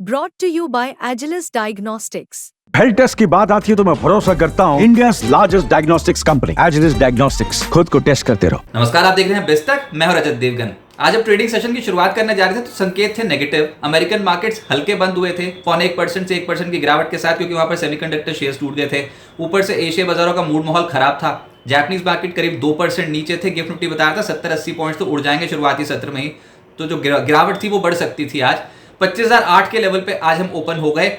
brought to you by Agilus Diagnostics. Health test की बात आती है तो मैं भरोसा करता हूँ India largest diagnostics company Agilus Diagnostics. खुद को टेस्ट करते रहो। नमस्कार, आप देख रहे हैं बेस्टक। मैं हूं रजत देवगन। आज जब ट्रेडिंग सेशन की शुरुआत करने जा रहे थे तो संकेत थे नेगेटिव। अमेरिकन मार्केट्स हल्के बंद हुए थे 0.1% से 1% की गिरावट के साथ, क्योंकि वहां पर सेमीकंडक्टर शेयर्स टूट गए थे। ऊपर से एशिया बाजारों का मूड माहौल खराब था। जापानीज मार्केट करीब 2% नीचे थे। गिफ्ट निफ्टी बताया था 70-80 पॉइंट्स तो उड़ जाएंगे शुरुआती सत्र में ही, तो जो गिरावट थी वो बढ़ सकती थी। आज 25,008 के लेवल पे आज हम ओपन हो गए।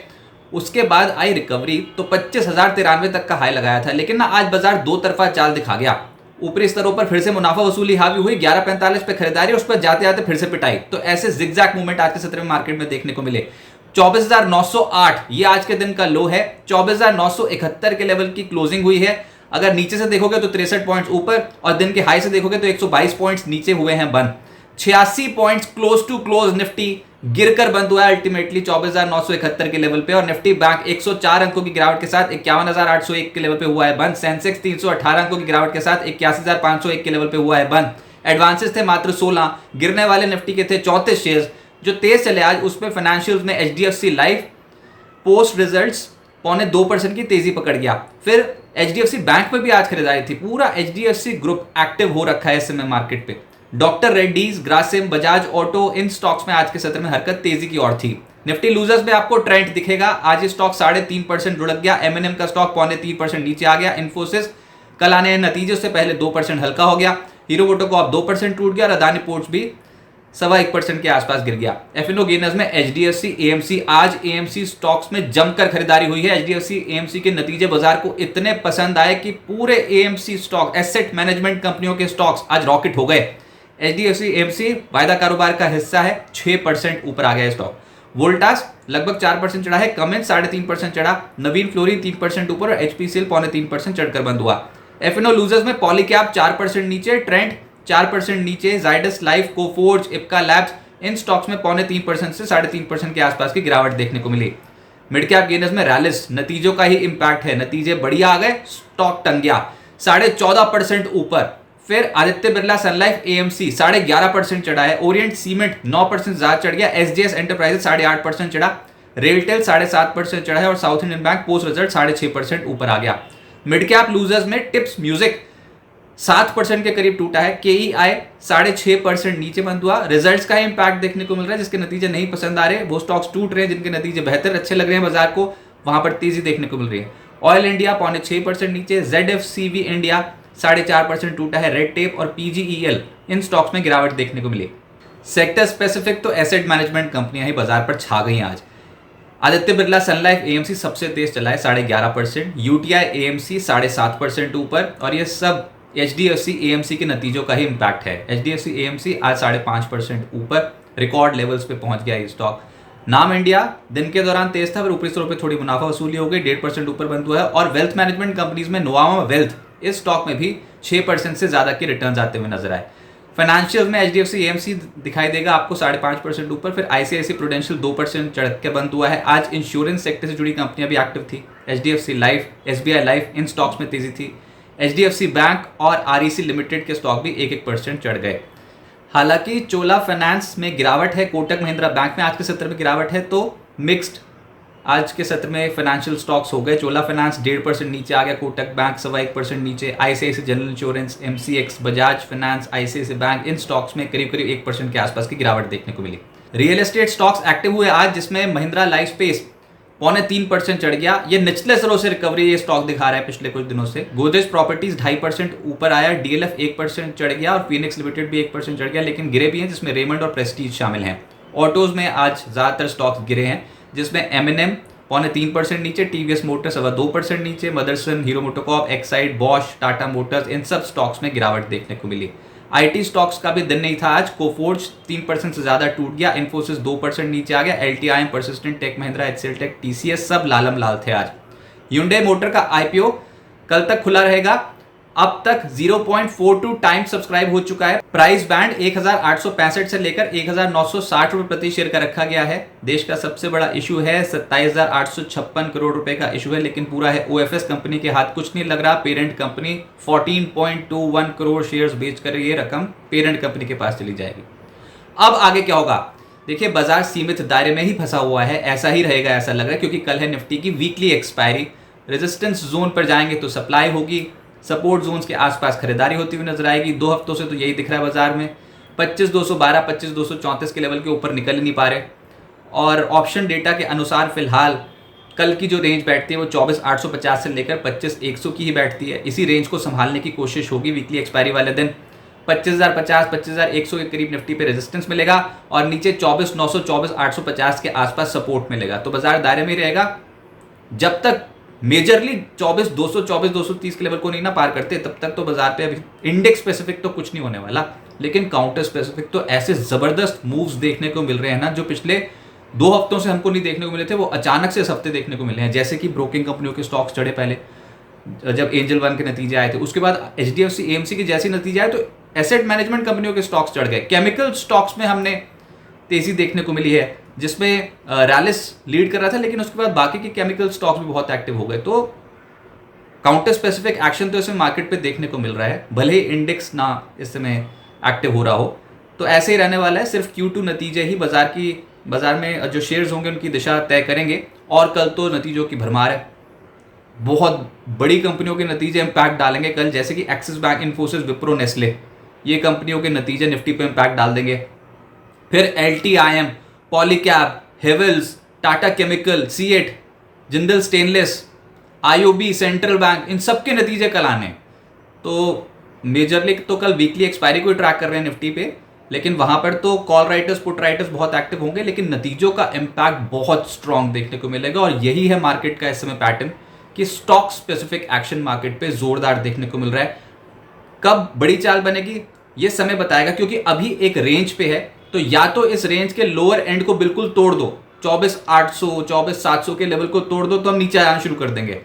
उसके बाद आई रिकवरी तो 25,093 तक का हाई लगाया था, लेकिन ना आज बाजार दो तरफा चाल दिखा गया। ऊपरी स्तरों पर फिर से मुनाफा वसूली हावी हुई, 11.45 पे खरीदारी, उस पर जाते जाते फिर से पिटाई। तो ऐसे जिगजैग मूवमेंट आज के सत्र में मार्केट में देखने को मिले। 24,908 ये आज के दिन का लो है। 24,971 के लेवल की क्लोजिंग हुई है। अगर नीचे से देखोगे तो 63 पॉइंट्स ऊपर, और दिन के हाई से देखोगे तो 122 पॉइंट्स नीचे हुए हैं बंद। 86 points close to close Nifty गिरकर बंद हुआ है अल्टीमेटली 24,971 के लेवल पे। और निफ्टी बैंक 104 अंकों की गिरावट के साथ 51,801 के लेवल पे हुआ है बंद। सेंसेक्स 318 अंकों की गिरावट के साथ 81,501 के लेवल पे हुआ है बंद। एडवांसेस थे मात्र 16, गिरने वाले निफ्टी के थे 34 शेयर्स। जो तेज चले आज उसमें फाइनेंशियल्स में एचडीएफसी लाइफ पोस्ट रिजल्ट्स 0.25% की तेजी पकड़ गया। फिर एचडीएफसी बैंक में भी आज खरीदारी थी। पूरा एचडीएफसी ग्रुप एक्टिव हो रखा है इस समय मार्केट पे। डॉक्टर रेड्डीज, ग्रासिम, बजाज ऑटो, इन स्टॉक्स में आज के सत्र में हरकत तेजी की ओर थी। निफ्टी लूजर्स में आपको ट्रेंड दिखेगा। आज ये स्टॉक 3.5% लुढ़क गया। एमएनएम का स्टॉक 0.3% नीचे आ गया। इन्फोसिस कल आने नतीजे उससे पहले 2% हल्का हो गया। हीरो मोटो को अब 2% टूट गया। और अदानी पोर्ट्स भी 1.25% के आसपास गिर गया। एफएनओ गेनर्स में एचडीएफसी, एएमसी, आज एएमसी स्टॉक्स में जमकर खरीदारी हुई है। एचडीएफसी, एएमसी के नतीजे बाजार को इतने पसंद आए कि पूरे एएमसी स्टॉक, एसेट मैनेजमेंट कंपनियों के स्टॉक्स आज रॉकेट हो गए। एचडीएफसी एएमसी वायदा कारोबार का हिस्सा है, 6% ऊपर आ गया स्टॉक। वोल्टास लगभग 4% चढ़ा है। कमेंस 3.5% चढ़ा। नवीन फ्लोरिन 3% ऊपर और एचपीसीएल 0.3% चढ़कर बंद हुआ। एफएनओ लूजर्स में पॉलीकैप 4% नीचे, ट्रेंड 4% नीचे, जाइडस लाइफ, कोफोर्ज, इप्का लैब्स, इन स्टॉक्स में 0.3% से 3.5% के आसपास की गिरावट देखने को मिली। मिड कैप गेनर्स में रैलिस, नतीजों का ही इंपैक्ट है। नतीजे बढ़िया आ गए, स्टॉक टंग गया 14.5% ऊपर। फिर आदित्य बिरला सन लाइफ एएमसी 11.5% चढ़ा है। ओरिएंट सीमेंट 9% ज्यादा चढ़ गया। एसजीएस एंटरप्राइजेस 8.5% चढ़ा। रेलटेल 7.5% चढ़ा है। और south Indian bank post result 6.5% ऊपर आ गया। मिड कैप लूजर्स में टिप्स म्यूजिक 7% के करीब टूटा है। केईआई 6.5% नीचे बंद हुआ। रिजल्ट्स का इंपैक्ट देखने को मिल रहा है। जिसके नतीजे नहीं पसंद आ रहे वो स्टॉक्स टूट रहे हैं। जिनके नतीजे बेहतर अच्छे लग रहे हैं बाजार को, वहां पर तेजी देखने को मिल रही है। ऑयल इंडिया 0.6% नीचे। जेडएफसीवी इंडिया 4.5% टूटा है। रेड टेप और पीजीईएल, इन स्टॉक्स में गिरावट देखने को मिली। सेक्टर स्पेसिफिक तो एसेट मैनेजमेंट कंपनियां ही बाजार पर छा गई आज। आदित्य बिरला सन लाइफ एएमसी सबसे तेज चला है 11.5%। यूटीआई एएमसी 7.5% ऊपर। और ये सब एचडीएफसी एएमसी के नतीजों का ही इंपैक्ट है। एचडीएफसी एएमसी आज 5.5% ऊपर, रिकॉर्ड लेवल्स पे पहुंच गया ये स्टॉक। नाम इंडिया दिन के दौरान तेज था, फिर ऊपरी स्तरों पे थोड़ी मुनाफा वसूली हो गई, 1.5% ऊपर बंद हुआ है। और वेल्थ मैनेजमेंट कंपनीज में नोवामा वेल्थ, इस स्टॉक में भी 6% से ज्यादा के रिटर्न्स आते हुए नजर आए। फाइनेंशियल में एचडीएफसी एएमसी दिखाई देगा आपको 5.5% ऊपर। फिर आईसीआईसी प्रूडेंशियल 2% चढ़ के बंद हुआ है। आज इंश्योरेंस सेक्टर से जुड़ी कंपनियां भी एक्टिव थी। एचडीएफसी लाइफ, एसबीआई लाइफ, इन स्टॉक्स में तेजी थी। एचडीएफसी बैंक और आरईसी लिमिटेड के स्टॉक भी 1% चढ़ गए। हालांकि चोला फाइनेंस में गिरावट है, कोटक महिंद्रा बैंक में आज के सत्र में गिरावट है, तो मिक्स्ड आज के सत्र में फाइनेंशियल स्टॉक्स हो गए। चोला फाइनेंस 1.5% नीचे आ गया। कोटक बैंक 1.25% नीचे। ICICI general insurance, MCX, Bajaj finance, ICICI bank, इन स्टॉक्स में करीब 1% के आसपास की गिरावट देखने को मिली। रियल एस्टेट स्टॉक्स एक्टिव हुए आज, जिसमें महिंद्रा लाइफ स्पेस 0.3% चढ़ गया। ये निचले स्तरों से रिकवरी ये स्टॉक दिखा रहा है पिछले कुछ दिनों से। गोदरेज प्रॉपर्टीज 2.5% ऊपर आया। डीएलएफ 1% चढ़ गया। और फीनिक्स लिमिटेड भी 1% चढ़ गया, लेकिन गिरे भी हैं, जिसमें रेमंड और प्रेस्टीज शामिल हैं। ऑटोज में आज ज्यादातर स्टॉक्स गिरे हैं, जिसमें एमएनएम 0.3% नीचे, टीवीएस मोटर 2% नीचे, मदरसन, हीरो मोटोकॉर्प, एक्साइड, बॉश, टाटा मोटर्स, इन सब स्टॉक्स में गिरावट देखने को मिली। आईटी स्टॉक्स का भी दिन नहीं था आज। कोफोर्ज 3% से ज्यादा टूट गया। इन्फोसिस 2% नीचे आ गया। LTI, Persistent, Tech Mahindra, HCL Tech, TCS सब लालम लाल थे आज। hyundai मोटर का आईपीओ कल तक खुला रहेगा। अब तक 0.42 टाइम्स सब्सक्राइब हो चुका है। प्राइस बैंड 1865 से लेकर 1960 रुपए प्रति शेयर का रखा गया है। देश का सबसे बड़ा इशू है, 27,856 करोड़ रुपए का इशू है, लेकिन पूरा है ओएफएस कंपनी के हाथ, कुछ नहीं लग रहा। पेरेंट कंपनी 14.21 करोड़ शेयर्स बेचकर ये रकम पेरेंट कंपनी के पास चली जाएगी। अब आगे क्या होगा? देखिए बाजार सीमित दायरे में ही फंसा हुआ है, ऐसा ही रहेगा ऐसा लग रहा है, क्योंकि कल है निफ्टी की वीकली एक्सपायरी। रेजिस्टेंस जोन पर जाएंगे तो सप्लाई होगी, सपोर्ट जोन्स के आसपास खरीदारी होती हुई नजर आएगी। 2 हफ्तों से तो यही दिख रहा है बाजार में, 25,212 25,234 के लेवल के ऊपर निकल ही नहीं पा रहे। और ऑप्शन डेटा के अनुसार फिलहाल कल की जो रेंज बैठती है वो 24,850 से लेकर 25,100 की ही बैठती है। इसी रेंज को संभालने की कोशिश होगी वीकली एक्सपायरी वाले दिन। 25,050 25,100 के करीब निफ्टी पे रेजिस्टेंस मिलेगा और नीचे 24,900 24,850 के आसपास सपोर्ट मिलेगा। तो बाजार दायरे में ही रहेगा जब तक मेजरली 24,200 24,230 के लेवल को नहीं ना पार करते, तब तक तो बाजार पे अभी इंडेक्स स्पेसिफिक तो कुछ नहीं होने वाला, लेकिन काउंटर स्पेसिफिक तो ऐसे जबरदस्त मूव्स देखने को मिल रहे हैं ना, जो पिछले 2 हफ्तों से हमको नहीं देखने को मिले थे, वो अचानक से इस हफ्ते देखने को मिले हैं। जैसे कि ब्रोकिंग कंपनियों के स्टॉक्स चढ़े पहले जब एंजल वन के नतीजे आए थे, उसके बाद HDFC AMC के जैसे नतीजे आए तो एसेट मैनेजमेंट कंपनियों के स्टॉक्स चढ़ गए। केमिकल स्टॉक्स में हमने तेजी देखने को मिली है, जिसमें रैलिस लीड कर रहा था, लेकिन उसके बाद बाकी के केमिकल स्टॉक्स भी बहुत एक्टिव हो गए। तो काउंटर स्पेसिफिक एक्शन तो इसमें मार्केट पे देखने को मिल रहा है, भले ही इंडेक्स ना इस समय एक्टिव हो रहा हो। तो ऐसे ही रहने वाला है, सिर्फ Q2 नतीजे ही बाजार में जो शेयर्स होंगे उनकी दिशा तय करेंगे। और कल तो नतीजों की भरमार है, बहुत बड़ी कंपनियों के नतीजे इंपैक्ट डालेंगे कल, जैसे कि axis bank, Infosys, Wipro, Nestle, ये कंपनियों के नतीजे निफ्टी पे इंपैक्ट डाल देंगे। फिर LTIM, Polycab, Havells, Tata chemical, CEAT, Jindal stainless, IOB, central bank, इन सब के नतीजे कल आने। तो मेजरली तो कल वीकली एक्सपायरी को ट्रैक कर रहे हैं निफ्टी पे, लेकिन वहां पर तो कॉल राइटर्स, पुट राइटर्स बहुत एक्टिव होंगे, लेकिन नतीजों का इंपैक्ट बहुत स्ट्रांग देखने को मिलेगा। और यही है मार्केट का इस समय पैटर्न कि स्टॉक स्पेसिफिक एक्शन मार्केट पे जोरदार देखने को मिल रहा है। कब बड़ी चाल बनेगी ये समय बताएगा, क्योंकि अभी एक रेंज पे है, तो या तो इस रेंज के लोअर एंड को बिल्कुल तोड़ दो, 24,800 24,700 के लेवल को तोड़ दो तो हम नीचे आना शुरू कर देंगे,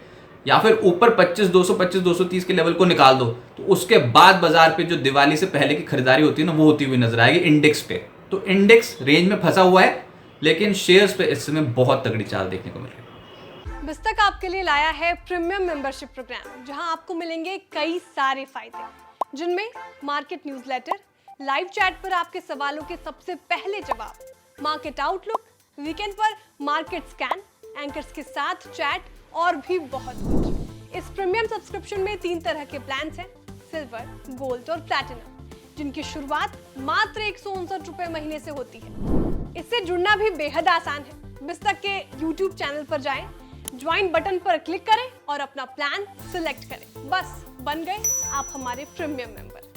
या फिर ऊपर 25,200 25,230 के लेवल को निकाल दो, तो उसके बाद बाजार पे जो दिवाली से पहले की खरीदारी होती है ना, वो होती हुई नजर आएगी इंडेक्स पे। तो इंडेक्स रेंज में फंसा हुआ है, लेकिन शेयर्स पे इस समय बहुत तगड़ी चाल देखने को मिल रही है। बिस्तक आपके लिए लाया है प्रीमियम मेंबरशिप प्रोग्राम, जहां आपको मिलेंगे कई सारे फायदे, जिनमें मार्केट न्यूज़लेटर, लाइव चैट पर आपके सवालों के सबसे पहले जवाब, मार्केट आउटलुक, वीकेंड पर मार्केट स्कैन, एंकर्स के साथ चैट और भी बहुत कुछ। इस प्रीमियम सब्सक्रिप्शन में 3 तरह के प्लान्स हैं, सिल्वर, गोल्ड और प्लैटिनम, जिनकी शुरुआत मात्र 159 रुपए महीने से होती है। इससे जुड़ना भी बेहद आसान है। बिस्तक के YouTube चैनल पर जाएं, ज्वाइन बटन पर क्लिक करें और अपना प्लान सिलेक्ट करें। बस बन गए आप हमारे प्रीमियम मेंबर।